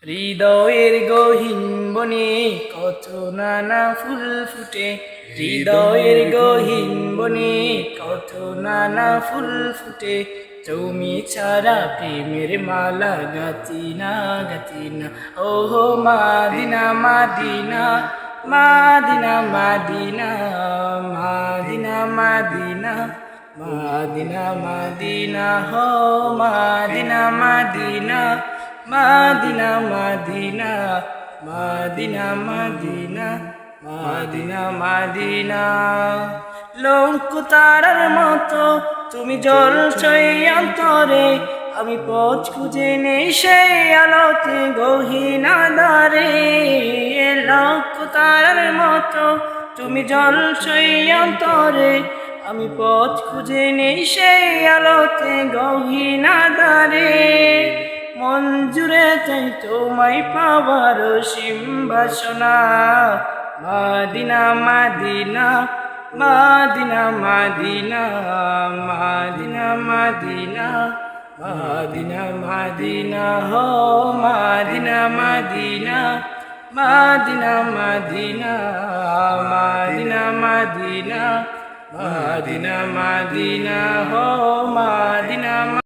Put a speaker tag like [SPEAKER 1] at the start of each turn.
[SPEAKER 1] হৃদয়ের গহীন বনে কত নানা ফুল ফুটে, হৃদয়ের গহীন বনে কত নানা ফুল ফুটে। তুমি ছাড়া প্রেমের মালা গাতি না গাতি না। ওহো মাদিনা মাদিনা মাদিনা মাদিনা মাদিনা মাদিনা মাদিনা মাদিনা হো মাদিনা মাদিনা মাদিনা মাদিনা মাদিনা মাদিনা মাদিনা মাদিনা। লৌহ তারার মতো তুমি জ্বলছই অন্তরে, আমি পথ খুঁজে নেই সেই আলোতে গহীন আঁধারে। লৌহ তারার মতো তুমি জ্বলছই অন্তরে, আমি পথ খুঁজে নেই সেই আলোতে গহীন আঁধারে। মন জুড়ে চাই তোমায় পাবার অসীম বাসনা। মাদিনা মাদিনা মাদিনা মাদিনা মাদিনা মাদিনা মাদিনা মাদিনা হো মাদিনা মাদিনা মাদিনা মাদিনা মাদিনা মাদিনা মাদিনা মাদিনা হো মাদিনা।